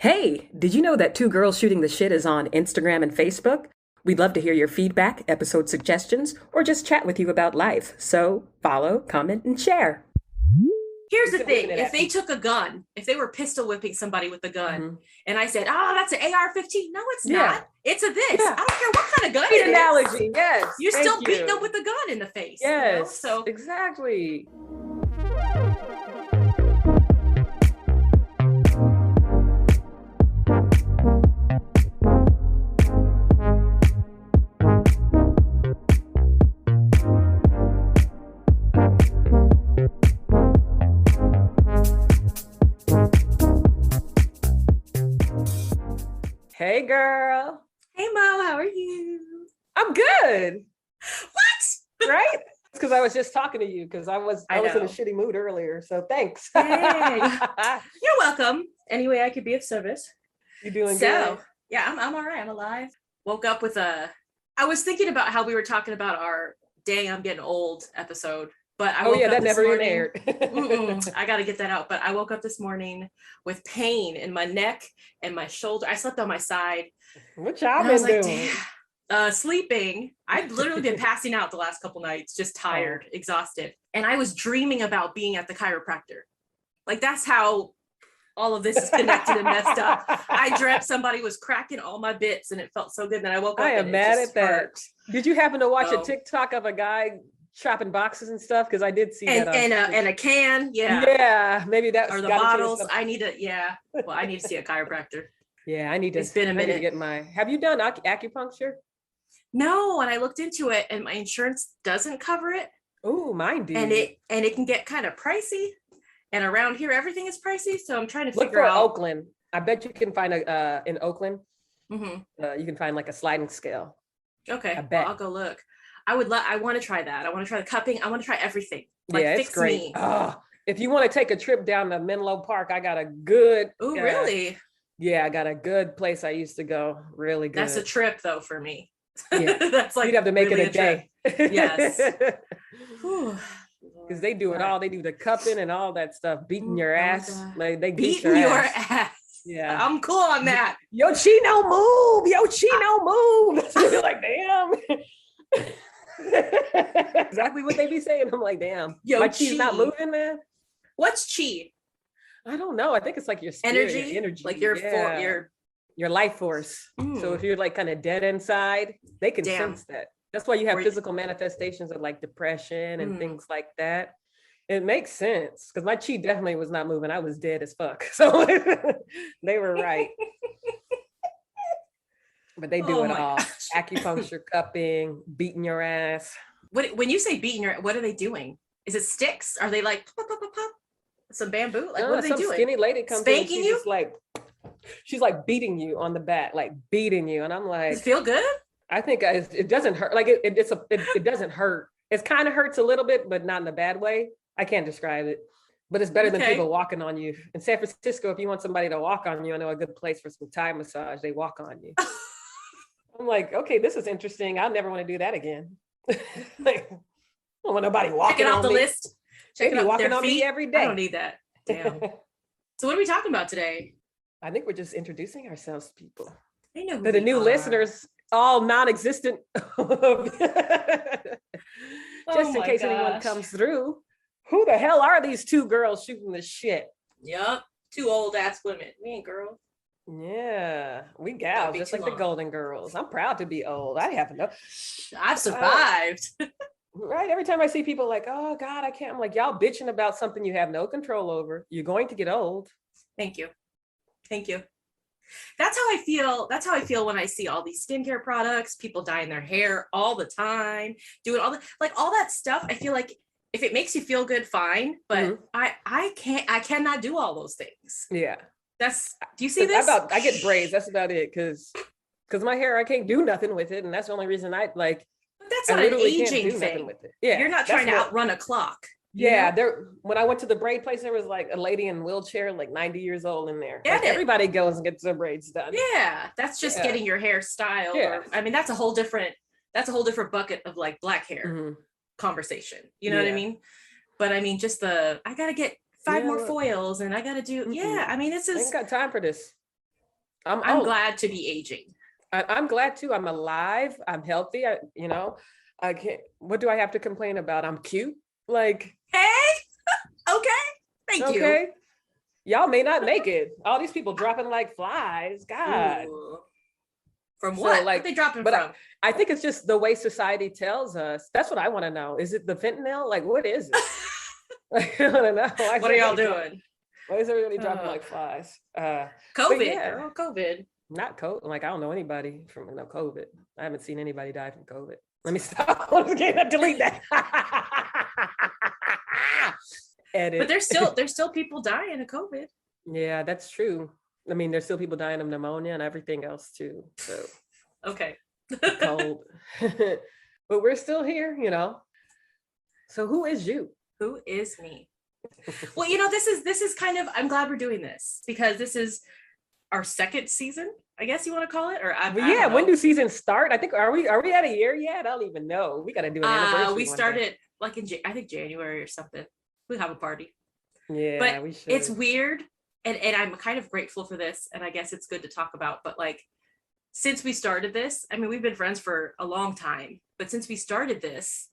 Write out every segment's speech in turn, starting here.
Hey, did you know that Two Girls Shooting the Shit is on Instagram and Facebook? We'd love to hear your feedback, episode suggestions, or just chat with you about life. So follow, comment, and share. Here's You the still whipping thing. it If at they me. took a gun, if they were pistol whipping somebody with a gun, Mhm. and I said, oh, that's an AR-15. No, it's Yeah, not. It's a this. I yeah. don't care what kind of gun Great it is. analogy. Yes, You're thank still beating them you. with a gun in the face, Yes, So exactly. Hey, girl. hey Mo, how are you? I'm good, What? right? It's because I was just talking to you because I I was in a know. shitty mood earlier. So thanks. Hey, you're welcome. Anyway, I could be of service. You doing good? So yeah, I'm all right. I'm alive. Woke up with a I was thinking about how we were talking about our dang I'm getting old episode, but I Oh woke yeah, up that this never even morning. aired. I got to get that out. But I woke up this morning with pain in my neck and my shoulder. I slept on my side What y'all and I was been like, doing? damn. Sleeping. I've literally been passing out the last couple nights, just Oh, tired, exhausted. And I was dreaming about being at the chiropractor. Like that's how all of this is connected and messed up. I dreamt somebody was cracking all my bits and it felt so good. Then I woke I up and am it mad just at that. hurt. Did you happen to watch a So TikTok of a guy chopping boxes and stuff? Because I did see that and on and a, stage. and a can, yeah. Yeah, maybe that's Or the got into bottles. something. I need to, yeah. Well, I need to see a chiropractor. Yeah, It's been a I need to minute. get my. Have you done acupuncture? No, and I looked into it and my insurance doesn't cover it. Oh, mine And do. it can get kind of pricey. And around here everything is pricey. So I'm trying to Look figure for out. Oakland. I bet you can find a in Oakland. Mhm. You can find like a sliding scale. I Okay, well, I'll bet. go look. I want to try that. I want to try the cupping. I want to try everything. Like Yeah, it's fix great. me. Oh, if you want to take a trip down to Menlo Park, I got a good. Oh, really? Yeah, I got a good place I used to go. Really That's a good. trip though for me. Yeah, That's you'd like have to make it really a a trip. day. Yes. Whew. Because Lord. they do it But all. They do the cupping and all that stuff, beating your oh my ass. god. Like they beat your Beating your ass. ass. Yeah. I'm cool on that. Yo, Chino, move. Yo, I, Chino, move. You're like, damn. Exactly what they be saying. I'm like, damn. yo, My cheese not chi. moving, man. What's chi? I don't know. I think it's like your spirit, your Energy? Like energy. your for Yeah. your Your life force. So if you're like kind of dead inside, they can damn. sense that. That's why you have Or physical manifestations of like depression and mm. things like that. It makes sense because my chi definitely was not moving. I was dead as fuck. So they were right. But they do Oh it my all. gosh. Acupuncture, cupping, beating your ass. What when you say beating your what are they doing? Is it sticks? Are they like pop, pop, pop, pop? Some bamboo? Like what are they Some doing? skinny lady comes in and Spanking you? she's like beating you on the back, like beating you. And I'm Does it like, feel good? I think it doesn't hurt. Like it doesn't hurt. It kind of hurts a little bit, but not in a bad way. I can't describe it, but it's better than people Okay. walking on you. In San Francisco, if you want somebody to walk on you, I know a good place for some Thai massage. They walk on you. I'm like, okay, this is interesting. I'll never want to do that again. Like, I don't want nobody Check it walking off on the me. list. They Check it be out walking their on me feet. every I don't day. need that. Damn. So what are we talking about today? I think we're just introducing ourselves to people. I know who For the we new are. listeners, all non-existent. Oh Just in my case anyone gosh. comes through. Who the hell are these two girls shooting the shit? Yup. Two old ass women. We ain't girls. Yeah, we That'd gals, be just too like the long. Golden Girls. I'm proud to be old. I have no. I've Oh, survived. right. Every time I see people like, oh God, I can't. I'm like, y'all bitching about something you have no control over. You're going to get old. Thank you. Thank you. That's how I feel. That's how I feel when I see all these skincare products, people dyeing their hair all the time, doing all the like all that stuff. I feel like if it makes you feel good, fine. But Mhm. I cannot do all those things. Yeah. That's do you see this? I get braids. That's about it. Cause my hair, I can't do nothing with it. And that's the only reason I like, But that's I not an literally can't aging do nothing thing. with it. Yeah. You're not That's trying to what, outrun a clock, you yeah. know? There, when I went to the braid place, there was like a lady in a wheelchair, like 90 years old in there. Like Get it. everybody goes and gets their braids done. Yeah, that's just Yeah. getting your hair styled. Yeah. Or I mean, that's a whole different bucket of like black hair Mhm. conversation. You know what I Yeah. mean? But I mean, just I gotta get five Yeah. more Look, foils and I gotta do, yeah, mm-mm. I mean, this I ain't is, got time for this. I'm glad to be aging. I'm glad too. I'm alive. I'm healthy. I can't, what do I have to complain about? I'm cute. Like, hey, okay. Thank you. Okay. Y'all may not make it. All these people dropping like flies. God. Ooh. From what? What they dropping from? I think it's just the way society tells us. That's what I want to know. Is it the fentanyl? Like, what is it? Like, I don't know. What are y'all doing? Why is everybody dropping like flies? COVID, girl, COVID. Not COVID. Like, I don't know anybody from COVID. I haven't seen anybody die from COVID. Let me stop. Delete that. Edit. But there's still people dying of COVID. Yeah, that's true. I mean, there's still people dying of pneumonia and everything else too. So okay. Cold. But we're still here, So who is you? Who is me? Well, this is kind of, I'm glad we're doing this because this is our second season, I guess you want to call it, or I don't know. When do seasons start? I think are we at a year yet? I don't even know. We got to do an anniversary. We started like in I think January or something. We have a party. Yeah, but we should. It's weird, and I'm kind of grateful for this, and I guess it's good to talk about. But like, since we started this, I mean, we've been friends for a long time, but since we started this,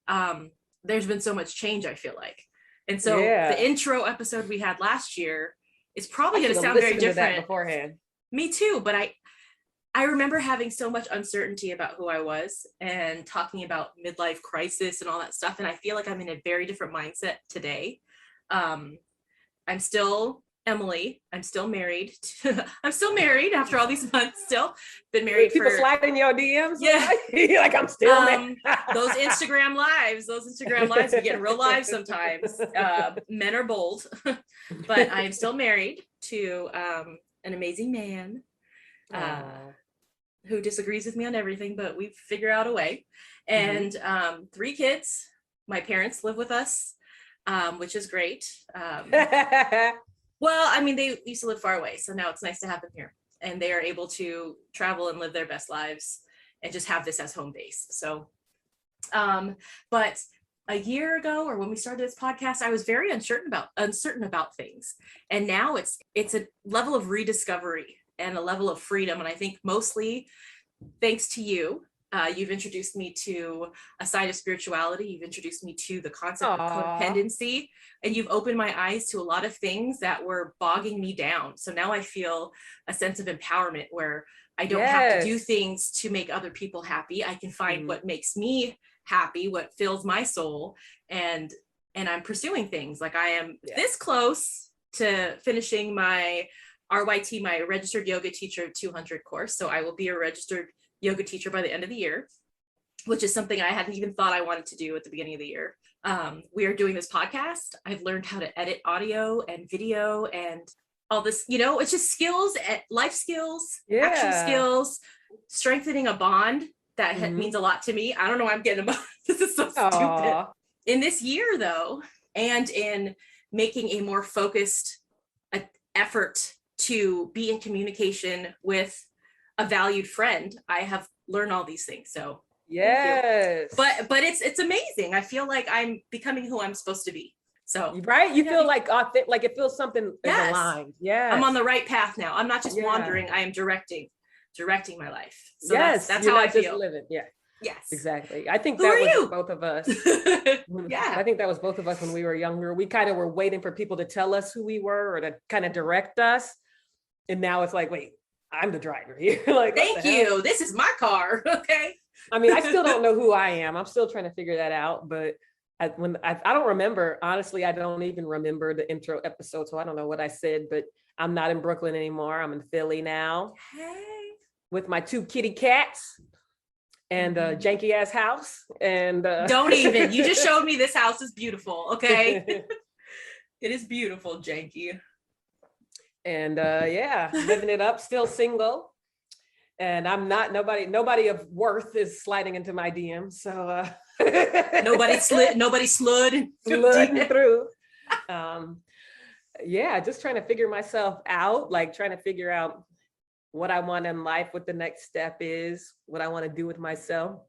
there's been so much change, I feel like. And so the intro episode we had last year is probably going to sound very different beforehand. Me too, but I remember having so much uncertainty about who I was and talking about midlife crisis and all that stuff. And I feel like I'm in a very different mindset today. I'm still Emily. I'm still married. I'm still married after all these months. Still been married. People slide in your DMs. Yeah, like I'm still married. Those Instagram lives we get in real life sometimes. Men are bold, but I am still married to an amazing man who disagrees with me on everything, but we figure out a way. And 3 kids. My parents live with us, which is great. Well, I mean, they used to live far away, so now it's nice to have them here. And they are able to travel and live their best lives and just have this as home base. So, but a year ago, or when we started this podcast, I was very uncertain about things. And now it's a level of rediscovery and a level of freedom. And I think mostly thanks to you. You've introduced me to a side of spirituality. You've introduced me to the concept of codependency, and you've opened my eyes to a lot of things that were bogging me down. So now I feel a sense of empowerment where I don't have to do things to make other people happy. I can find what makes me happy, what fills my soul, and I'm pursuing things. Like I am this close to finishing my RYT, my registered yoga teacher 200 course. So I will be a registered yoga teacher by the end of the year, which is something I hadn't even thought I wanted to do at the beginning of the year. We are doing this podcast. I've learned how to edit audio and video and all this, it's just skills, life skills, action skills, strengthening a bond that means a lot to me. I don't know why I'm getting about this is so stupid. In this year though, and in making a more focused effort to be in communication with a valued friend, I have learned all these things. So yes, but it's amazing. I feel like I'm becoming who I'm supposed to be. So right, you feel like it feels something is aligned. Yeah, I'm on the right path now. I'm not just wandering. I am directing my life. So that's you're how not I feel. Just living. Yeah. Yes. Exactly. I think Who that are was you? both of us. Yeah. I think that was both of us when we were younger. We kind of were waiting for people to tell us who we were or to kind of direct us. And now it's like, wait, I'm the driver here. Like, thank you. This is my car. Okay. I mean, I still don't know who I am. I'm still trying to figure that out. But I don't remember, honestly, I don't even remember the intro episode. So I don't know what I said, but I'm not in Brooklyn anymore. I'm in Philly now. Hey. With my 2 kitty cats and a janky ass house. And don't even. You just showed me this house is beautiful. Okay. It is beautiful, janky. And living it up, still single. And I'm not, nobody of worth is sliding into my DMs. So nobody slid through. Just trying to figure myself out, like trying to figure out what I want in life, what the next step is, what I want to do with myself.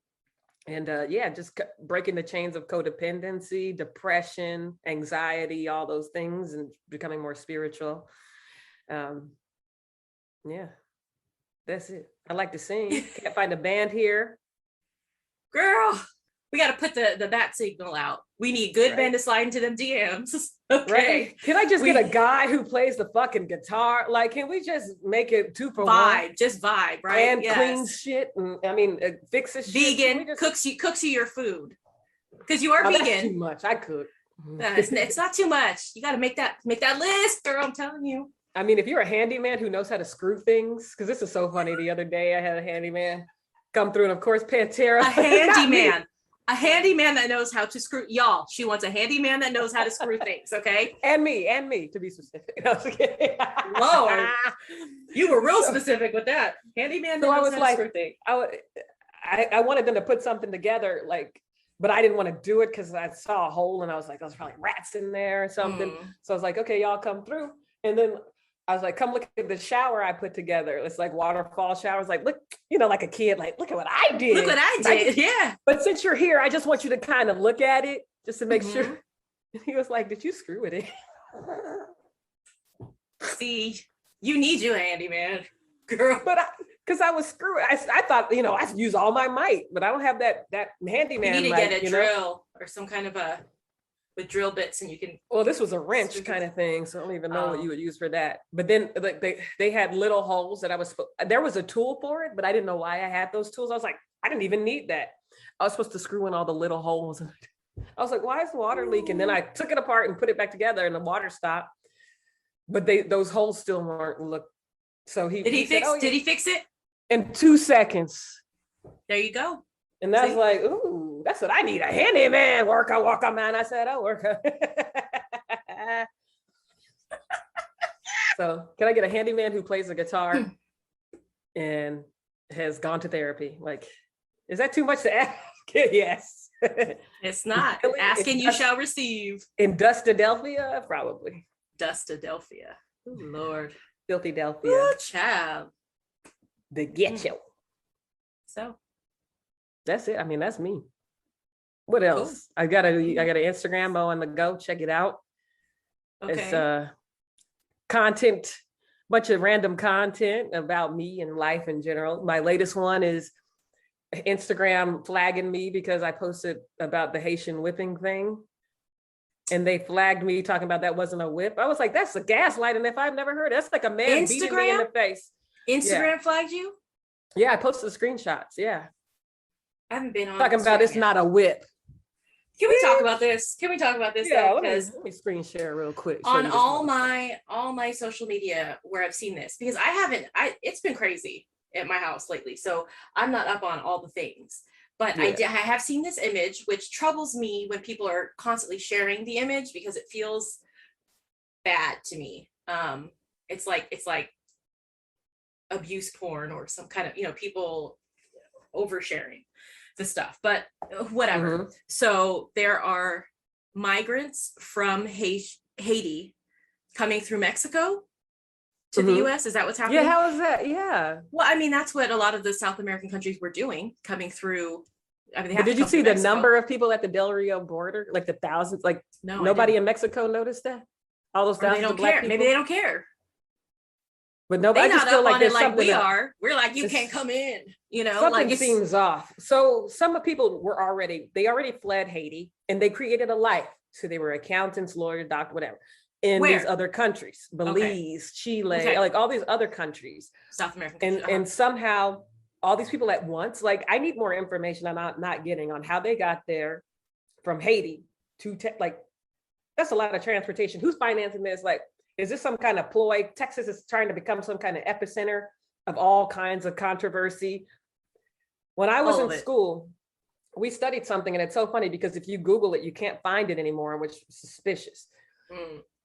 And just breaking the chains of codependency, depression, anxiety, all those things, and becoming more spiritual. That's it. I like to sing. Can't find a band here. Girl, we got to put the bat signal out. We need good men to slide into them DMs. Okay. Right? Can I just get a guy who plays the fucking guitar? Like, can we just make it 2 for vibe, 1? just vibe, right? And cleans shit. And, I mean, fixes shit. Vegan, cooks you your food. Because you are vegan. That's too much. I cook. It's not too much. You got to make that list, girl. I'm telling you. I mean, if you're a handyman who knows how to screw things, because this is so funny. The other day I had a handyman come through, and of course, Pantera. A handyman that knows how to screw. Y'all, she wants a handyman that knows how to screw things, okay? And me, to be specific. No, Lord, you were real specific with that. Handyman that knows how to screw things. I wanted them to put something together, like, but I didn't want to do it because I saw a hole, and I was like, there's probably rats in there or something. So I was like, okay, y'all come through. And then I was like, come look at the shower I put together. It's like waterfall showers. Like, look, like a kid, like, look at what I did. Look what I did. Yeah. But since you're here, I just want you to kind of look at it just to make sure. And he was like, did you screw it in? See, you need you a handyman, girl. But because I was screwed. I thought, I use all my might, but I don't have that handyman. You need to get a drill or some kind of with drill bits, and you can. Well, this was a wrench kind of thing, so I don't even know what you would use for that. But then, like they had little holes that there was a tool for it, but I didn't know why I had those tools. I was like, I didn't even need that. I was supposed to screw in all the little holes. I was like, why is the water leaking? Then I took it apart and put it back together, and the water stopped. But those holes still weren't looked. So did he fix it in 2 seconds? There you go. And that's like, ooh, that's what I need, a handyman, walker man. I said, oh, worker. So can I get a handyman who plays the guitar and has gone to therapy? Like, is that too much to ask? Yes. It's not. Asking you shall receive. In Dustadelphia, probably. Dustadelphia. Oh, Lord. Filthy Delphia. Oh, child. The ghetto. So. That's it. I mean, that's me. What else? Cool. I got an Instagram on the go. Check it out. Okay. It's content, bunch of random content about me and life in general. My latest one is Instagram flagging me because I posted about the Haitian whipping thing. And they flagged me talking about that wasn't a whip. I was like, that's a gaslighting if I've never heard it. That's like a man beating me in the face. Instagram flagged you? Yeah, I posted the screenshots. Yeah. I haven't been on talking about it's not a whip. Can we talk about this? Yeah, let me screen share real quick. On all my social media where I've seen this, because it's been crazy at my house lately. So I'm not up on all the things. But I have seen this image, which troubles me when people are constantly sharing the image because it feels bad to me. It's like abuse porn or some kind of, people oversharing the stuff, but whatever. So there are migrants from Haiti coming through Mexico to the US. Is that what's happening? Yeah, how is that? Yeah. Well, I mean, that's what a lot of the South American countries were doing, coming through. I mean, did you see the number of people at the Del Rio border? Like the thousands, like nobody in Mexico noticed that? All those thousands of black people? Maybe they don't care. But nobody just feel like there's something we are. We're like, you can't come in, something like it seems off. So some of people they already fled Haiti and they created a life. So they were accountants, lawyers, doctor, whatever, in these other countries, Belize, Chile, like all these other countries, South American countries. And somehow all these people at once, like I need more information I'm not getting on how they got there from Haiti to like, that's a lot of transportation. Who's financing this? Like, is this some kind of ploy? Texas is trying to become some kind of epicenter of all kinds of controversy. When I was in school, we studied something, and it's so funny because if you Google it, you can't find it anymore, which is suspicious.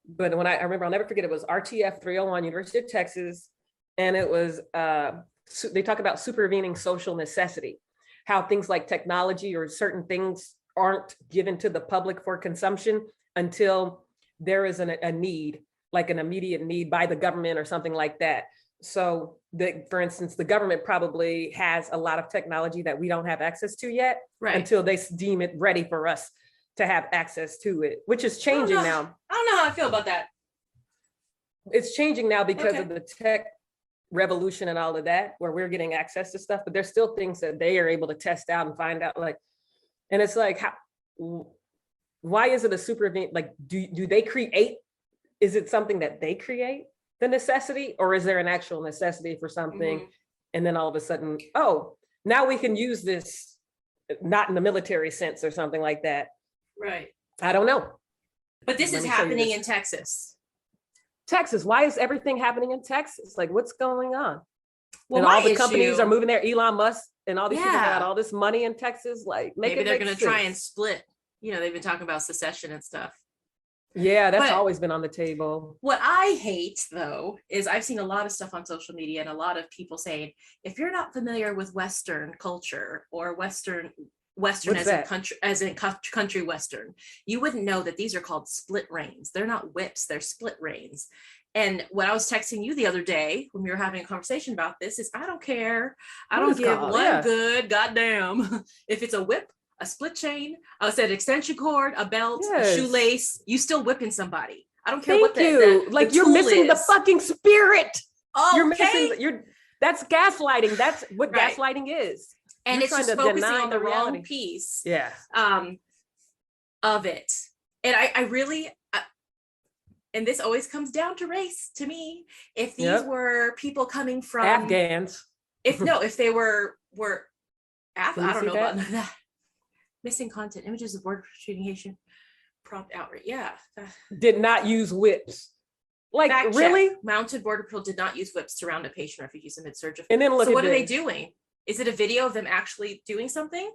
But when I remember, I'll never forget, it was RTF 301, University of Texas, and it was, they talk about supervening social necessity, how things like technology or certain things aren't given to the public for consumption until there is a need, like an immediate need by the government or something like that. So for instance, the government probably has a lot of technology that we don't have access to yet until they deem it ready for us to have access to it, which is changing now. I don't know how I feel about that. It's changing now because of the tech revolution and all of that, where we're getting access to stuff, but there's still things that they are able to test out and find out, like, and it's like, why is it a super event? Like, do they create, is it something that they create, the necessity, or is there an actual necessity for something? And then all of a sudden, oh, now we can use this, not in the military sense or something like that. Right. I don't know. But this is happening in Texas. Texas, why is everything happening in Texas? Like, what's going on? Well, and all the companies are moving there. Elon Musk and all these people got all this money in Texas. Like, maybe they're going to try and split. You know, they've been talking about secession and stuff. Yeah, that's always been on the table. What I hate, though, is I've seen a lot of stuff on social media and a lot of people saying, if you're not familiar with Western culture or Western as in country Western, you wouldn't know that these are called split reins. They're not whips, they're split reins. And what I was texting you the other day when we were having a conversation about this is, I don't care. I don't give one good goddamn if it's a whip, a split chain, I said extension cord, a belt, a shoelace, you still whipping somebody. I don't care what like you're missing the fucking spirit. Oh, you're missing that's gaslighting. That's what gaslighting is. And it's just focusing on the wrong piece of it. And I really, and this always comes down to race to me. If these were people coming from Afghans, if they were I don't know about that. Missing content, images of border shooting Haitian prompt outrage. Yeah. Did not use whips. Like, Fact really? Check. Mounted Border Patrol did not use whips to round up Haitian refugees amid surge of. And then look, so what are they doing? Is it a video of them actually doing something?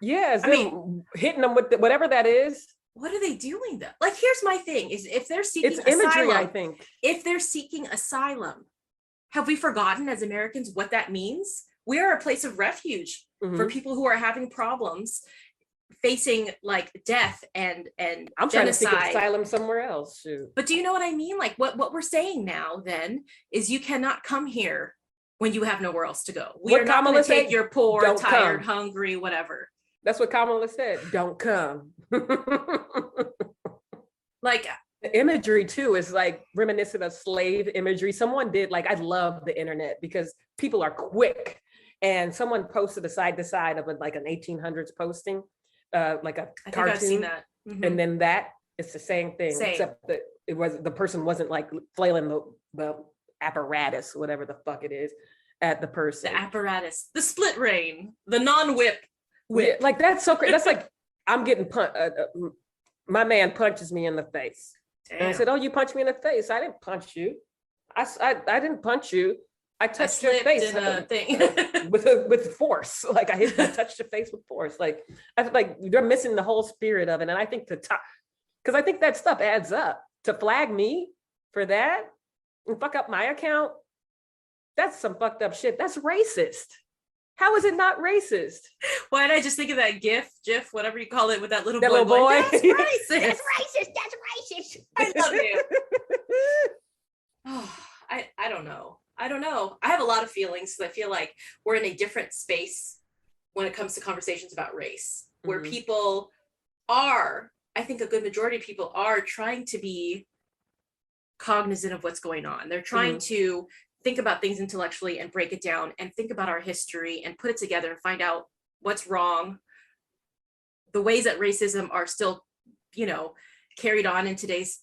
Yeah, I mean, hitting them with whatever that is. What are they doing though? Like, here's my thing: is if they're seeking it's imagery, asylum, I think. If they're seeking asylum, have we forgotten as Americans what that means? We are a place of refuge for people who are having problems, facing like death and I'm trying to seek asylum somewhere else. Shoot. But do you know what I mean? Like what we're saying now then is you cannot come here when you have nowhere else to go. We are not going to take your poor, tired, hungry, whatever. That's what Kamala said. Don't come. Like the imagery too is like reminiscent of slave imagery. Someone did, like, I love the internet because people are quick. And someone posted a side to side of like an 1800s posting, like a cartoon. I think I've seen that. And then that it's the same thing, except that the person wasn't like flailing the apparatus, whatever the fuck it is, at the person. The apparatus, the split rein, the non-whip. Yeah, like that's so crazy. That's like I'm getting my man punches me in the face. Damn. And I said, "Oh, you punched me in the face. I didn't punch you. I didn't punch you. I touched your face with force. Like I touched your face with force. Like I like they're missing the whole spirit of it. And I think because I think that stuff adds up. To flag me for that and fuck up my account, that's some fucked up shit. That's racist. How is it not racist? Why did I just think of that GIF, whatever you call it, with that little boy? That's racist. That's racist. That's racist. I love you. Oh, I don't know. I don't know. I have a lot of feelings because I feel like we're in a different space when it comes to conversations about race, where people are, I think a good majority of people are trying to be cognizant of what's going on. They're trying to think about things intellectually and break it down and think about our history and put it together and find out what's wrong, the ways that racism are still, carried on in today's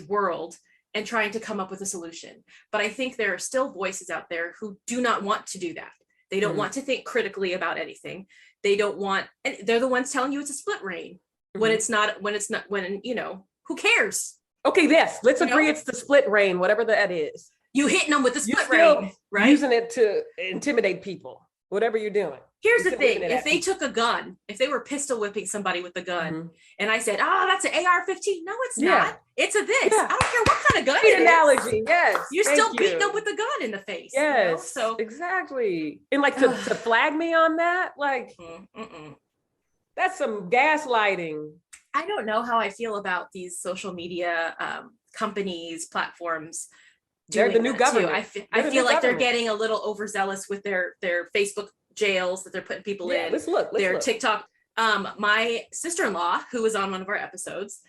world, and trying to come up with a solution. But I think there are still voices out there who do not want to do that. They don't want to think critically about anything. They don't want, and they're the ones telling you it's a split rein when it's not, who cares? Okay, yes, let's agree it's the split rein, whatever that is. You hitting them with the split rein, right? Using it to intimidate people, whatever you're doing. Here's the thing, if they took a gun, if they were pistol whipping somebody with a gun, and I said, that's an AR-15. No, it's not. It's a this. I don't care what kind of gun it is. Analogy, yes. You're still beating them with the gun in the face. Yes, so exactly. And like to flag me on that, like, that's some gaslighting. I don't know how I feel about these social media companies, platforms. They're the new government. I feel like they're getting a little overzealous with their Facebook jails that they're putting people in. Let's look. TikTok. My sister-in-law, who was on one of our episodes,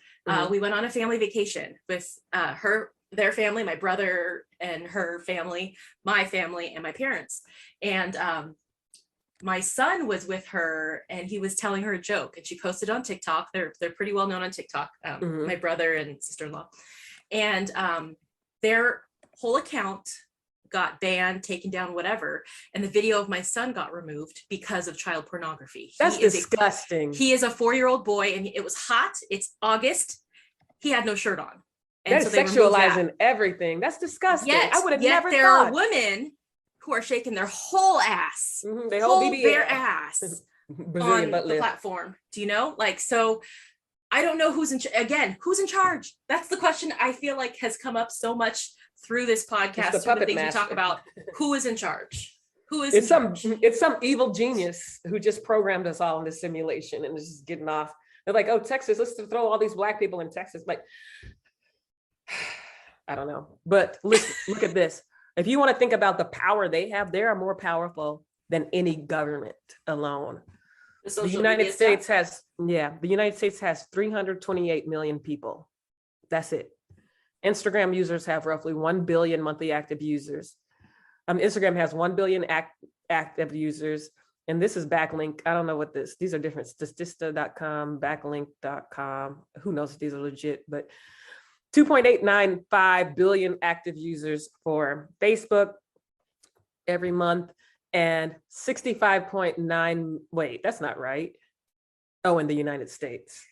we went on a family vacation with her their family, my brother and her family, my family, and my parents. And my son was with her, and he was telling her a joke, and she posted on TikTok. They're pretty well known on TikTok. My brother and sister-in-law, and their whole account got banned, taken down, whatever. And the video of my son got removed because of child pornography. That's disgusting. He is a 4-year-old boy, and it was hot. It's August. He had no shirt on. And that is sexualizing everything. That's disgusting. I would have never there thought. Are women who are shaking their whole ass, their whole bare ass on the lift. platform. Do you know? Like, so I don't know who's who's in charge? That's the question I feel like has come up so much through this podcast, through the things we talk about. Who is in charge? Who is it's some evil genius who just programmed us all in this simulation and is just getting off. They're like, oh, Texas, let's throw all these Black people in Texas. Like, I don't know. But listen, look at this. If you want to think about the power they have, they are more powerful than any government alone. The United States has 328 million people. That's it. Instagram users have roughly 1 billion monthly active users. Instagram has 1 billion active users. And this is backlink. I don't know what these are different. Statista.com, backlink.com. Who knows if these are legit, but 2.895 billion active users for Facebook every month, and 65.9, wait, that's not right. Oh, in the United States.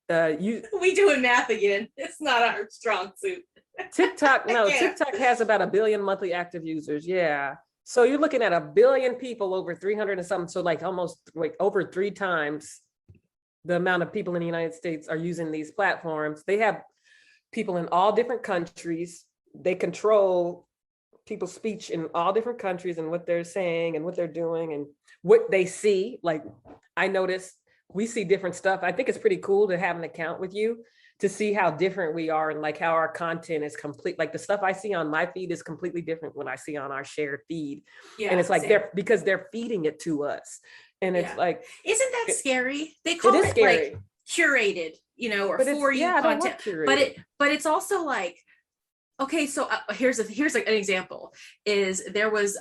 We doing math again. It's not our strong suit. TikTok has about 1 billion monthly active users. Yeah. So you're looking at 1 billion people over 300 and something. So like almost like over 3 times the amount of people in the United States are using these platforms. They have people in all different countries. They control people's speech in all different countries and what they're saying and what they're doing and what they see. Like, I noticed we see different stuff. I think it's pretty cool to have an account with you to see how different we are and like how our content is complete. Like the stuff I see on my feed is completely different when I see on our shared feed. Yeah, and it's like because they're feeding it to us. And it's like, isn't that scary? They call it scary. Like curated, or for you content. But it's also like, okay, so here's like an example. Is there was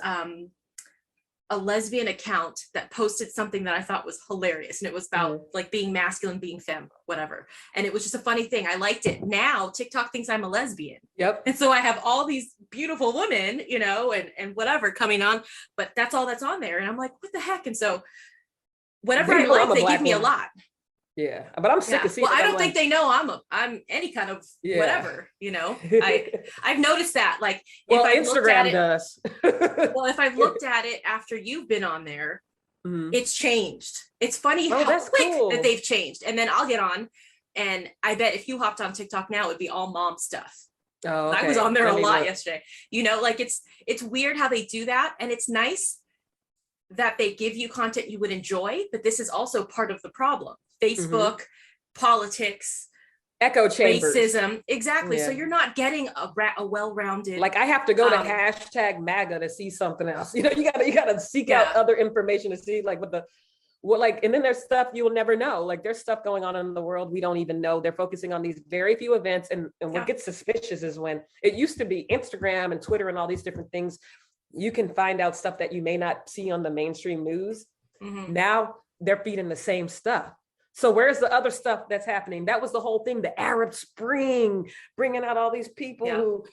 a lesbian account that posted something that I thought was hilarious, and it was about like being masculine, being femme, whatever. And it was just a funny thing. I liked it. Now TikTok thinks I'm a lesbian. Yep. And so I have all these beautiful women, and whatever coming on, but that's all that's on there. And I'm like, what the heck? And so whatever I like, they give me a lot. Yeah, but I'm sick of seeing. Well, I don't think they know I'm any kind of whatever. I've noticed that. Like, if Instagram does. Well, if I've looked at it after you've been on there, it's changed. It's funny how quick that they've changed. And then I'll get on, and I bet if you hopped on TikTok now, it would be all mom stuff. Oh, okay. I was on there a lot yesterday. Like it's weird how they do that, and it's nice that they give you content you would enjoy, but this is also part of the problem. Facebook, politics, echo chambers, racism. Exactly. Yeah. So you're not getting a well-rounded. Like I have to go to hashtag MAGA to see something else. You gotta seek out other information to see like and then there's stuff you will never know. Like there's stuff going on in the world we don't even know. They're focusing on these very few events. And what gets suspicious is when it used to be Instagram and Twitter and all these different things, you can find out stuff that you may not see on the mainstream news. Now they're feeding the same stuff. So where's the other stuff that's happening? That was the whole thing, the Arab Spring, bringing out all these people who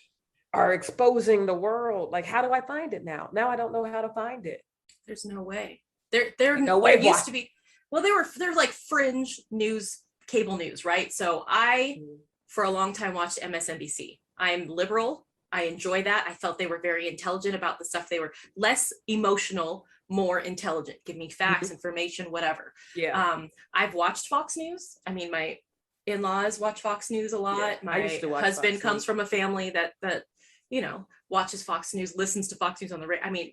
are exposing the world. Like, how do I find it now? Now I don't know how to find it. There's no way. There used to be. Well, they're like fringe news, cable news, right? So I, for a long time, watched MSNBC. I'm liberal. I enjoy that. I felt they were very intelligent about the stuff. They were less emotional, more intelligent. Give me facts, information, whatever. Yeah. I've watched Fox News. I mean, my in-laws watch Fox News a lot. Yeah, my husband comes from a family that watches Fox News, listens to Fox News on the radio. I mean,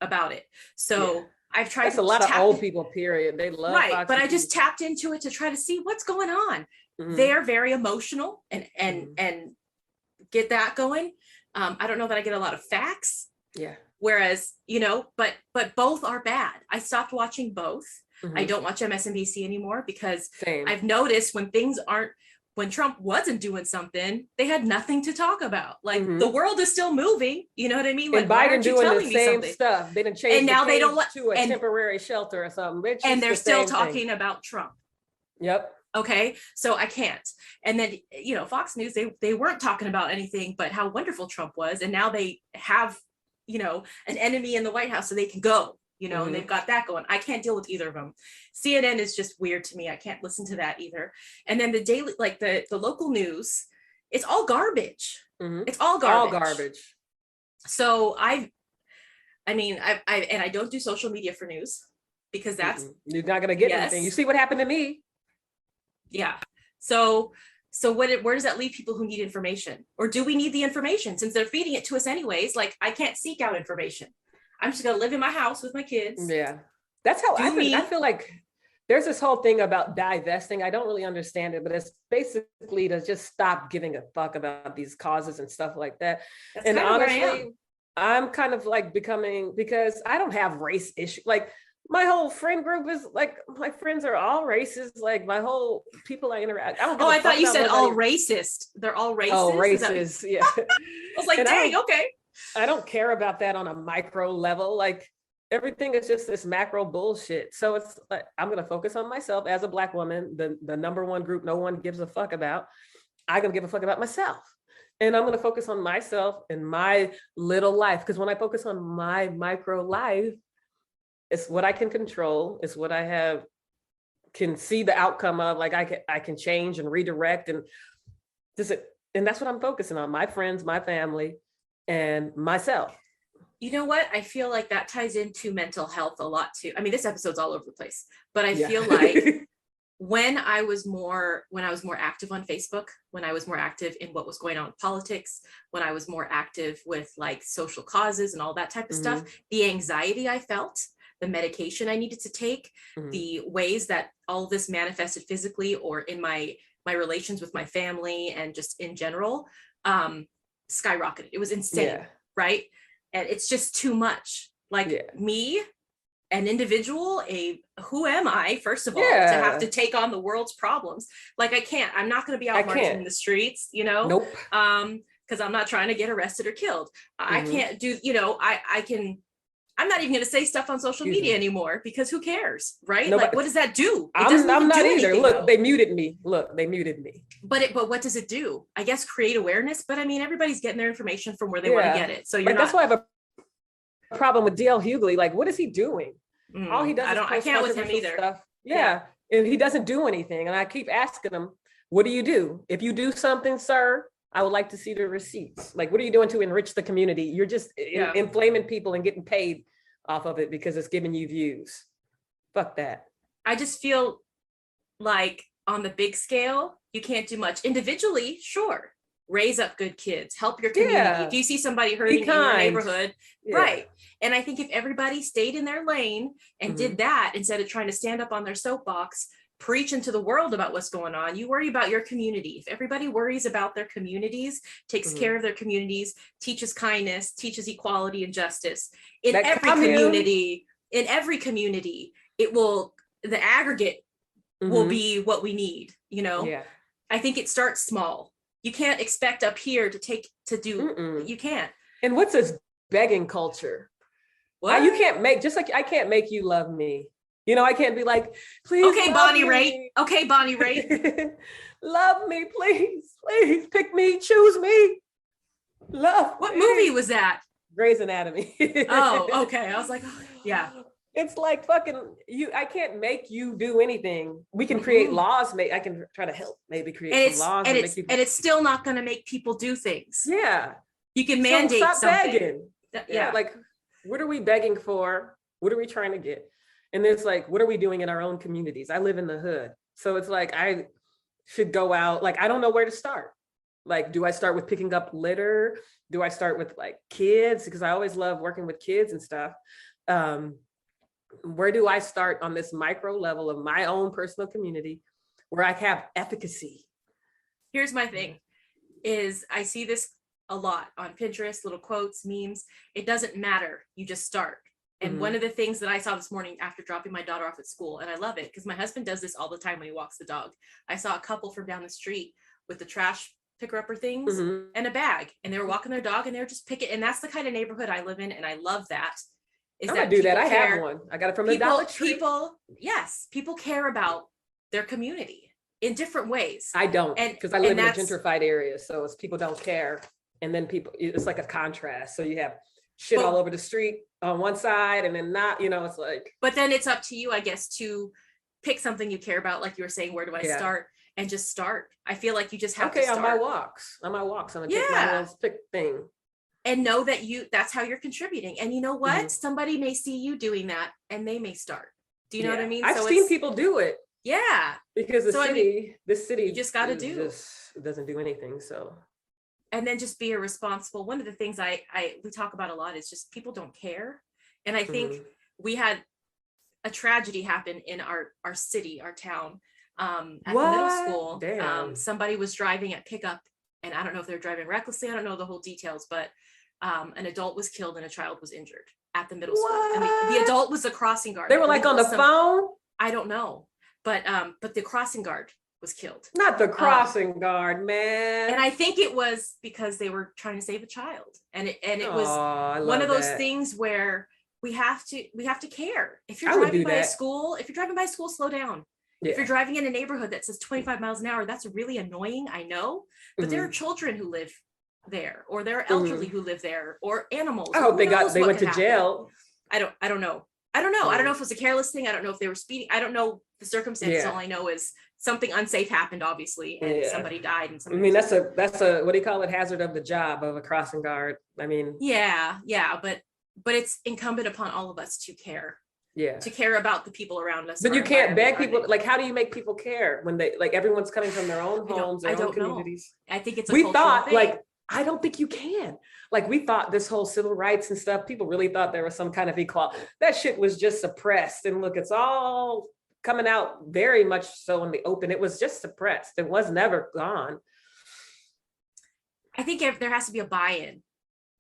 about it. So I've tried. That's a lot of old people. Period. They love Fox but News. I just tapped into it to try to see what's going on. They're very emotional and get that going. I don't know that I get a lot of facts. Yeah. Whereas, but both are bad. I stopped watching both. I don't watch MSNBC anymore because I've noticed when things aren't, when Trump wasn't doing something, they had nothing to talk about. Like Mhm. the world is still moving. You know what I mean? Like, And why Biden aren't you doing the telling me same something? stuff. They didn't change And the now they don't cage want, to a and temporary shelter or something. It's and just they're the still same talking thing. about Trump. Yep. Okay, so I can't. And then, you know, Fox News, they weren't talking about anything but how wonderful Trump was, and now they have, you know, an enemy in the White House, so they can go, you know, and they've got that going. I can't deal with either of them. CNN is just weird to me. I can't listen to that either. And then the daily, like the local news, it's all garbage. It's all garbage. All garbage. So I mean, and I don't do social media for news because that's you're not gonna get anything. You see what happened to me? Yeah. So where does that leave people who need information? Or do we need the information since they're feeding it to us anyways? Like, I can't seek out information. I'm just gonna live in my house with my kids. Yeah, that's how I feel like there's this whole thing about divesting. I don't really understand it, but it's basically to just stop giving a fuck about these causes and stuff like that. That's and kind of honestly, I'm kind of like becoming, because I don't have race issue. Like my whole friend group is like, my friends are all racist. Like my whole people I interact. I thought you said all racist. They're all racist. Oh, racist. Yeah. I was like, dang, okay. I don't care about that on a micro level. Like everything is just this macro bullshit. So it's like, I'm going to focus on myself as a Black woman, the number one group no one gives a fuck about. I'm going to give a fuck about myself. And I'm going to focus on myself and my little life. Because when I focus on my micro life, it's what I can control. It's what I can see the outcome of. Like I can change and redirect and that's what I'm focusing on. My friends, my family, and myself. You know what? I feel like that ties into mental health a lot too. I mean, this episode's all over the place, but I feel like when I was more active on Facebook, when I was more active in what was going on in politics, when I was more active with like social causes and all that type of stuff, the anxiety I felt, the medication I needed to take, the ways that all of this manifested physically or in my relations with my family and just in general, skyrocketed. It was insane, right? And it's just too much. Like me, an individual, who am I, first of all, to have to take on the world's problems? Like I'm not going to be out marching in the streets, you know? Nope. Because I'm not trying to get arrested or killed. I can't do, you know, I'm not even going to say stuff on social media anymore because who cares, right? Like, what does that do? I'm not either. Look, they muted me. But what does it do? I guess create awareness. But I mean, everybody's getting their information from where they want to get it. So that's why I have a problem with D.L. Hughley. Like, what is he doing? All he does I can't with him either. Stuff. Yeah. And he doesn't do anything. And I keep asking him, what do you do? If you do something, sir, I would like to see the receipts. Like, what are you doing to enrich the community? You're just inflaming people and getting paid off of it because it's giving you views. Fuck that. I just feel like on the big scale, you can't do much. Individually, sure. Raise up good kids, help your community. If you see somebody hurting in your neighborhood, right. And I think if everybody stayed in their lane and did that instead of trying to stand up on their soapbox, preach into the world about what's going on, you worry about your community. If everybody worries about their communities, takes care of their communities, teaches kindness, teaches equality and justice in every community, the aggregate will be what we need, you know? I think it starts small. You can't expect up here you can't. And what's this begging culture? What? You can't make, just like I can't make you love me. You know, I can't be like, please. Okay, Bonnie Raitt. Okay, Bonnie Raitt. Love me, please. Please pick me, choose me. Love. What movie was that? Grey's Anatomy. Oh, okay. I was like, oh, yeah. It's like fucking you. I can't make you do anything. We can create laws. I can try to help maybe create some laws. And it's still not going to make people do things. Yeah. You can mandate stop something. Begging. Yeah. Like, what are we begging for? What are we trying to get? And it's like, what are we doing in our own communities? I live in the hood. So it's like, I should go out. Like, I don't know where to start. Like, do I start with picking up litter? Do I start with like kids? Because I always love working with kids and stuff. Where do I start on this micro level of my own personal community where I have efficacy? Here's my thing is I see this a lot on Pinterest, little quotes, memes. It doesn't matter. You just start. And one of the things that I saw this morning after dropping my daughter off at school, and I love it because my husband does this all the time when he walks the dog. I saw a couple from down the street with the trash picker-upper things and a bag, and they were walking their dog and they were just picking. And that's the kind of neighborhood I live in, and I love that. I'm gonna do that. I have one. I got it from the Dollar Tree. People care about their community in different ways. I don't, because I live in a gentrified area, so it's people don't care, and then people, it's like a contrast. So you have shit all over the street on one side, and then not, it's like. But then it's up to you, I guess, to pick something you care about, like you were saying. Where do I start? And just start. I feel like you just have to start. On my walks, I'm gonna take my little pick thing. And know that that's how you're contributing. And you know what? Somebody may see you doing that and they may start. Do you know what I mean? I've seen people do it. Yeah. Because this city you just got to do. It doesn't do anything. So. And then just be a responsible. One of the things we talk about a lot is just people don't care. And I think we had a tragedy happen in our city, our town, at the middle school. Somebody was driving at pickup, and I don't know if they're driving recklessly. I don't know the whole details, but an adult was killed and a child was injured at the middle school. And the adult was a crossing guard. They were like on the phone? I don't know. But the crossing guard was killed. Not the crossing guard, man. And I think it was because they were trying to save a child. And it was one of those things where we have to care. If you're driving by a school, slow down. Yeah. If you're driving in a neighborhood that says 25 miles an hour, that's really annoying, I know. But there are children who live there, or there are elderly who live there, or animals. I hope they went to jail. I don't know. I don't know if it was a careless thing. I don't know if they were speeding. I don't know the circumstances. All I know is something unsafe happened, obviously, and somebody died. And that's a what do you call it? Hazard of the job of a crossing guard. I mean, but it's incumbent upon all of us to care. Yeah. To care about the people around us. But you can't beg people. Like, how do you make people care when everyone's coming from their own homes, their own communities? I think it's we thought thing. I don't think you can. We thought this whole civil rights and stuff, people really thought there was some kind of equality. That shit was just suppressed. And look, it's all coming out very much so in the open. It was just suppressed. It was never gone. I think there has to be a buy-in.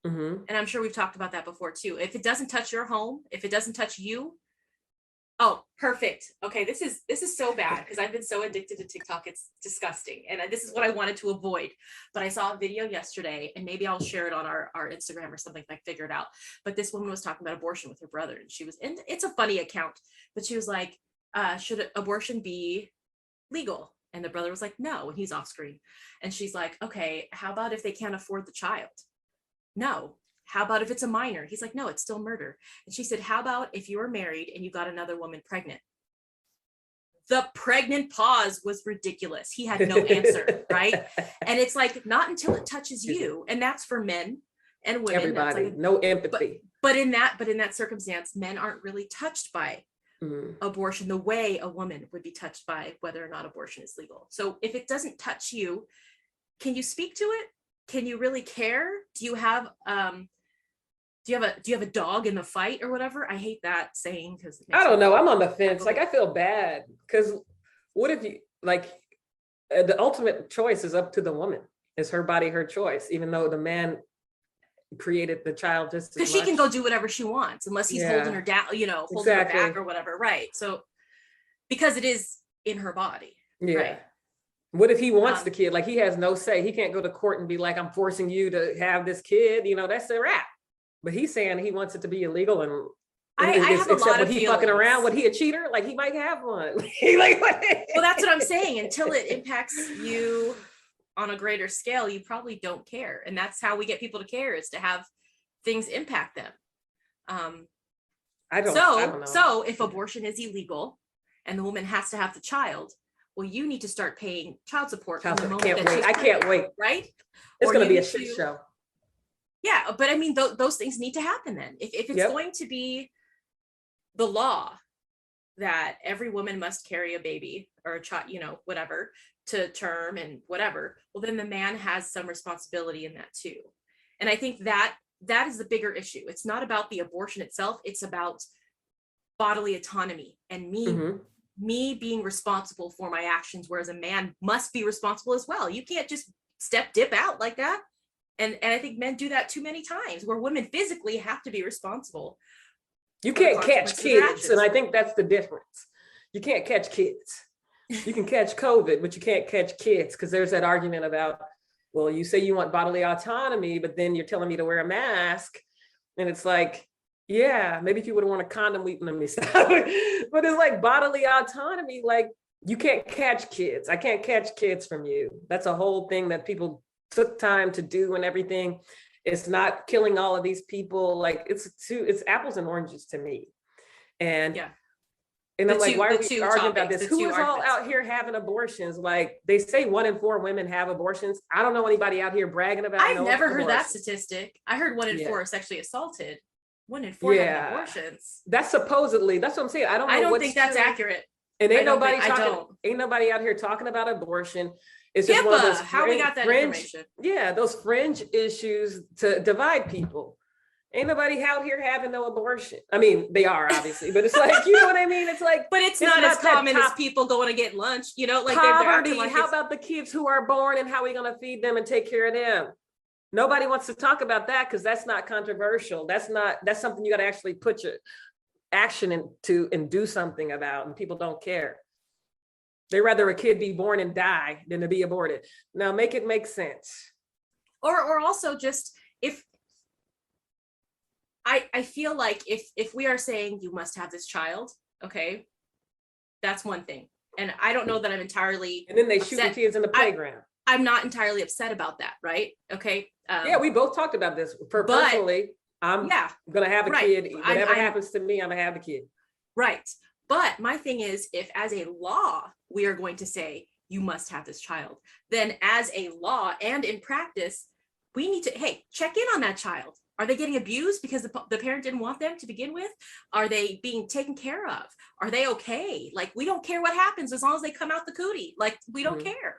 And I'm sure we've talked about that before too. If it doesn't touch your home, if it doesn't touch you, oh, perfect. Okay, this is so bad because I've been so addicted to TikTok. It's disgusting. And this is what I wanted to avoid. But I saw a video yesterday, and maybe I'll share it on our Instagram or something if I figure it out. But this woman was talking about abortion with her brother, and it's a funny account, but she was like, should abortion be legal? And the brother was like, no, and he's off screen. And she's like, okay, how about if they can't afford the child? No. How about if it's a minor? He's like, no, it's still murder. And she said, how about if you were married and you got another woman pregnant? The pregnant pause was ridiculous. He had no answer, right? And it's like, not until it touches you. And that's for men and women. Everybody, no empathy. But in that circumstance, men aren't really touched by abortion the way a woman would be touched by whether or not abortion is legal. So if it doesn't touch you, can you speak to it? Can you really care? Do you have a dog in the fight or whatever? I hate that saying because I don't know. I'm on the fence. I feel bad because what if you the ultimate choice is up to the woman. It's her body, her choice, even though the man created the child just because she can go do whatever she wants unless he's holding her down, holding her back or whatever. Right. So because it is in her body. Yeah. Right. What if he wants the kid? He has no say. He can't go to court and be like, I'm forcing you to have this kid. That's a wrap. But he's saying he wants it to be illegal. And I have a lot of feelings. He fucking around. Would he a cheater? He might have one. Well, that's what I'm saying. Until it impacts you on a greater scale, you probably don't care. And that's how we get people to care, is to have things impact them. I don't know. So if abortion is illegal and the woman has to have the child, well, you need to start paying child support. I can't wait. Right? It's going to be a shit show. Yeah, but I mean, those things need to happen then. If it's going to be the law that every woman must carry a baby or a child, whatever, to term and whatever, well, then the man has some responsibility in that too. And I think that is the bigger issue. It's not about the abortion itself. It's about bodily autonomy and me being responsible for my actions, whereas a man must be responsible as well. You can't just dip out like that. And I think men do that too many times, where women physically have to be responsible You for the can't catch consequences of their kids. And actions. I think that's the difference. You can't catch kids. You can catch COVID, but you can't catch kids, because there's that argument about, well, you say you want bodily autonomy, but then you're telling me to wear a mask. And it's like, yeah, maybe if you would have worn a condom, let me stop. But it's like bodily autonomy, like you can't catch kids. I can't catch kids from you. That's a whole thing that people took time to do and everything. It's not killing all of these people. Like it's apples and oranges to me. And Yeah. and I'm like, why are we arguing about topics, this? Who is all out here having abortions? Like they say 1 in 4 women have abortions. I don't know anybody out here bragging about. I've never heard that statistic. I heard 1 in 4 are sexually assaulted. 1 in 4 have abortions. That's supposedly, that's what I'm saying. I don't think that's accurate. And ain't nobody out here talking about abortion. It's just one of those how we got that information. Yeah, those fringe issues to divide people. Ain't nobody out here having no abortion. I mean, they are obviously, but it's like, you know what I mean? It's like, but it's not as common as people going to get lunch, you know, like poverty. How about the kids who are born and how are we going to feed them and take care of them? Nobody wants to talk about that because that's not controversial. That's something you got to actually put your action into and do something about, and people don't care. They rather a kid be born and die than to be aborted. Now make it make sense. Or also just if I feel like if we are saying you must have this child, okay, that's one thing. And I don't know that I'm entirely. And then they shoot the kids in the playground. I'm not entirely upset about that, right? Okay. Yeah, we both talked about this. Personally, I'm gonna have a kid. Whatever happens to me, I'm gonna have a kid. Right. But my thing is, if as a law we are going to say you must have this child, then as a law and in practice, we need to check in on that child. Are they getting abused because the parent didn't want them to begin with? Are they being taken care of? Are they okay? Like, we don't care what happens as long as they come out the cootie. Like, we don't care.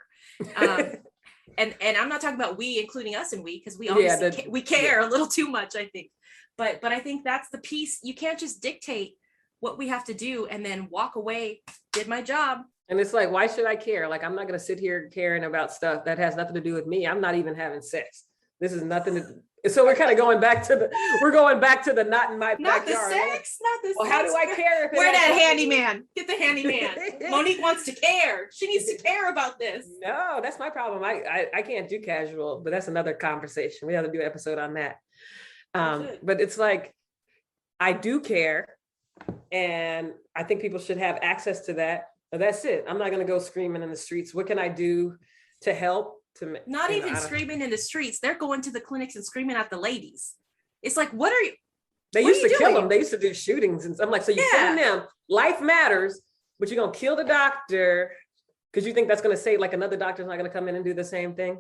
And I'm not talking about we, including us and we, because we always we care a little too much, I think. But I think that's the piece. You can't just dictate what we have to do and then walk away, did my job. And it's like, why should I care? Like, I'm not going to sit here caring about stuff that has nothing to do with me. I'm not even having sex. This is nothing to, so we're kind of going back to the not in my backyard. Not the sex. Well, how do I care if where that handyman? Get the handyman. Monique wants to care. She needs to care about this. No, that's my problem. I can't do casual, but that's another conversation. We have to do an episode on that. But it's like, I do care, and I think people should have access to that. But that's it. I'm not going to go screaming in the streets. What can I do to help? Not even screaming in the streets. They're going to the clinics and screaming at the ladies. It's like, what are you? They used to kill them. They used to do shootings, and I'm like, so you're killing them. Life matters, but you're gonna kill the doctor because you think that's gonna say like another doctor's not gonna come in and do the same thing.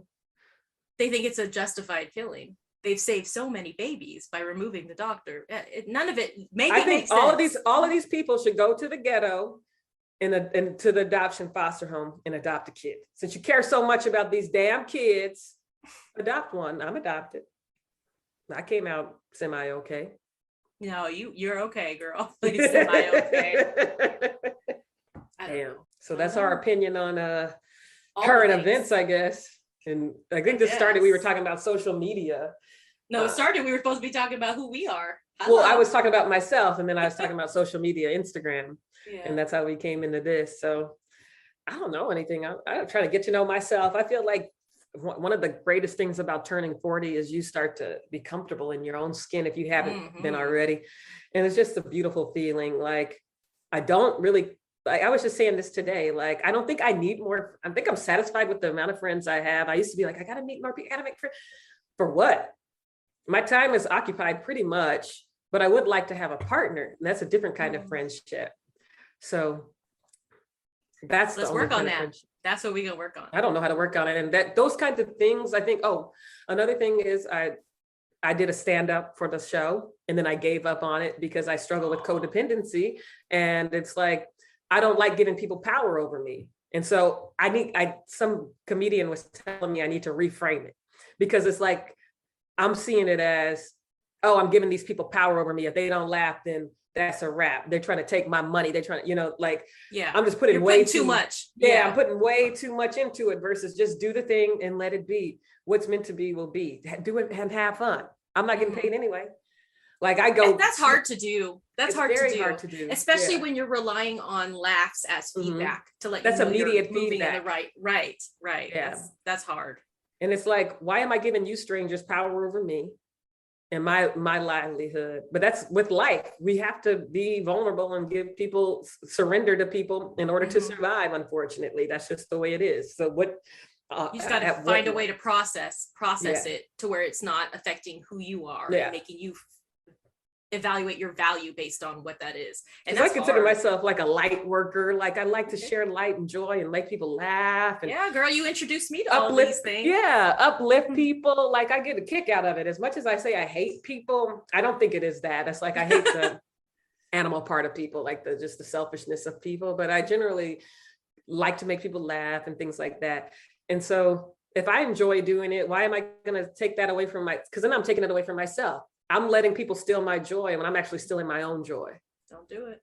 They think it's a justified killing. They've saved so many babies by removing the doctor. None of it. I think all of these people should go to the ghetto. And to the adoption foster home and adopt a kid. Since you care so much about these damn kids, adopt one. I'm adopted. I came out semi-okay. No, you're okay, girl. Semi-okay. Damn. So that's our opinion on current events, I guess. And I think this started, we were talking about social media. No, it started, we were supposed to be talking about who we are. Well, I was talking about myself, and then I was talking about social media, Instagram. And that's how we came into this. So I don't know anything. I'm trying to get to know myself. I feel like one of the greatest things about turning 40 is you start to be comfortable in your own skin if you haven't been already. And it's just a beautiful feeling. Like, I was just saying this today, like, I don't think I need more. I think I'm satisfied with the amount of friends I have. I used to be like, I got to meet more people. I got to make friends. For what? My time is occupied pretty much, but I would like to have a partner. And that's a different kind of friendship. So let's work on that. That's what we gonna work on. I don't know how to work on it. And those kinds of things, I think, another thing is I did a stand-up for the show, and then I gave up on it because I struggle with codependency. And it's like, I don't like giving people power over me. And so some comedian was telling me I need to reframe it, because it's like, I'm seeing it as, I'm giving these people power over me. If they don't laugh, then that's a wrap. They're trying to take my money. They're trying to, I'm just putting way too much. Yeah, I'm putting way too much into it versus just do the thing and let it be. What's meant to be will be. Do it and have fun. I'm not getting paid anyway. Like I go. That's hard to do. That's hard to do. Hard to do, especially when you're relying on laughs as feedback to let you know immediate you're moving feedback. in the right. Yeah, that's hard. And it's like, why am I giving you strangers power over me and my livelihood? But that's with life. We have to be vulnerable and give people, surrender to people in order to survive. Unfortunately, that's just the way it is. So what? You just got to find a way to process it to where it's not affecting who you are and making you evaluate your value based on what that is. And I consider myself like a light worker. Like I like to share light and joy and make people laugh. And yeah, girl, you introduced me to all these things. Yeah, uplift people. Like I get a kick out of it. As much as I say I hate people, I don't think it is that. It's like I hate the animal part of people, like just the selfishness of people. But I generally like to make people laugh and things like that. And so if I enjoy doing it, why am I going to take that away from because then I'm taking it away from myself. I'm letting people steal my joy when I'm actually stealing my own joy. Don't do it.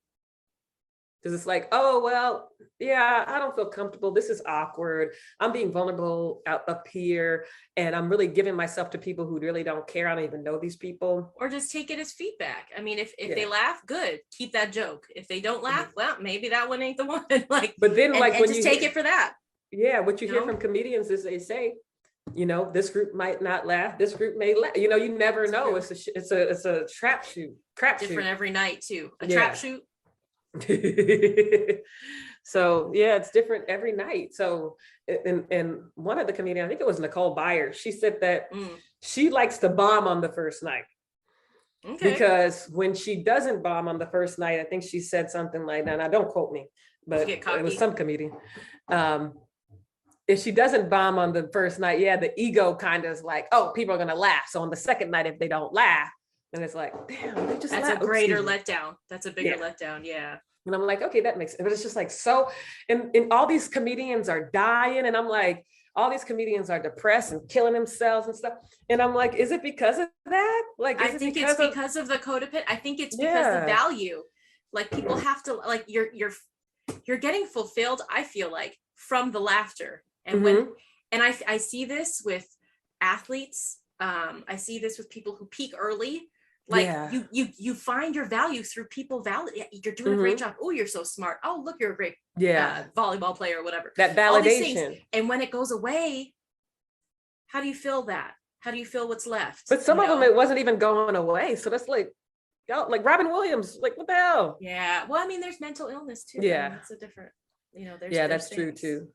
Because it's like, oh, well, yeah, I don't feel comfortable. This is awkward. I'm being vulnerable up here. And I'm really giving myself to people who really don't care. I don't even know these people. Or just take it as feedback. I mean, if they laugh, good. Keep that joke. If they don't laugh, well, maybe that one ain't the one. Like, but then when just you take it for that. Yeah, what you hear from comedians is they say, this group might not laugh. This group may laugh. You never know. It's a trap shoot. Different every night too. Trap shoot. So yeah, it's different every night. So and one of the comedians, I think it was Nicole Byer, she said that she likes to bomb on the first night. Okay. Because when she doesn't bomb on the first night, I think she said something like that. Now don't quote me, but it was some comedian. If she doesn't bomb on the first night, the ego kind of is like, oh, people are gonna laugh. So on the second night, if they don't laugh, then it's like, damn, they just that's laughed. A greater letdown. That's a bigger letdown. Yeah. And I'm like, okay, that makes sense. But it's just like, so, and all these comedians are dying. And I'm like, all these comedians are depressed and killing themselves and stuff. And I'm like, is it because of that? Like, I think it's because of the codependent. I think it's because the value, like people have to, like you're getting fulfilled, I feel like, from the laughter. And I see this with athletes. I see this with people who peak early. Like you find your value through people validate. You're doing a great job. Oh, you're so smart. Oh, look, you're a great volleyball player or whatever. That validation. And when it goes away, how do you feel that? How do you feel what's left? But some of them, it wasn't even going away. So that's like, like Robin Williams, like what the hell? Yeah. Well, I mean, there's mental illness too. Yeah. I mean, it's a different, there's that's true too.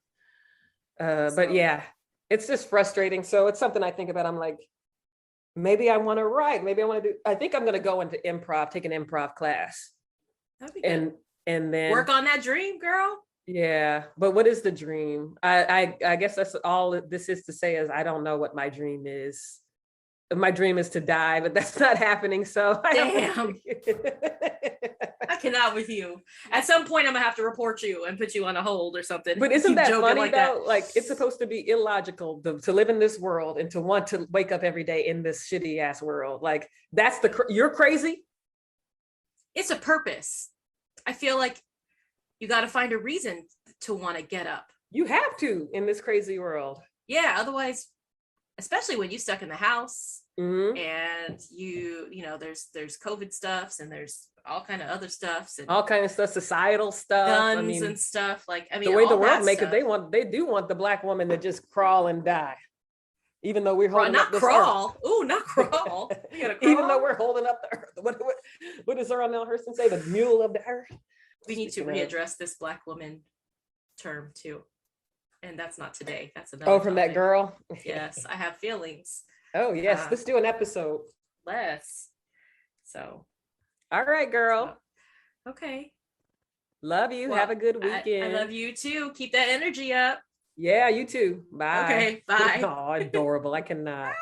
But yeah, it's just frustrating. So it's something I think about. I'm like, maybe I want to write. Maybe I think I'm going to go into improv, take an improv class. That'd be good. And then work on that dream, girl. Yeah. But what is the dream? I guess that's all this is to say is I don't know what my dream is. My dream is to die, but that's not happening. So damn. I cannot with you. At some point, I'm gonna have to report you and put you on a hold or something. But isn't that funny like though? That? Like it's supposed to be illogical to live in this world and to want to wake up every day in this shitty ass world. Like that's you're crazy. It's a purpose. I feel like you got to find a reason to want to get up. You have to in this crazy world. Yeah. Otherwise, especially when you're stuck in the house and there's COVID stuffs and there's all kind of other stuffs and all kind of stuff, societal stuff, guns and stuff. Like, I mean, the way the world make it, they do want the Black woman to just crawl and die. Even though we're holding up this crawl. Ooh, not crawl. Crawl. Even though we're holding up the earth. What does Zora Neale Hurston say? The mule of the earth. We need to readdress this Black woman term too. And that's not today. That's another from topic. That girl? Yes, I have feelings. Oh, yes. Let's do an episode. Let's. So. All right, girl. Okay. Love you. Well, have a good weekend. I love you too. Keep that energy up. Yeah, you too. Bye. Okay, bye. Oh, adorable. I cannot.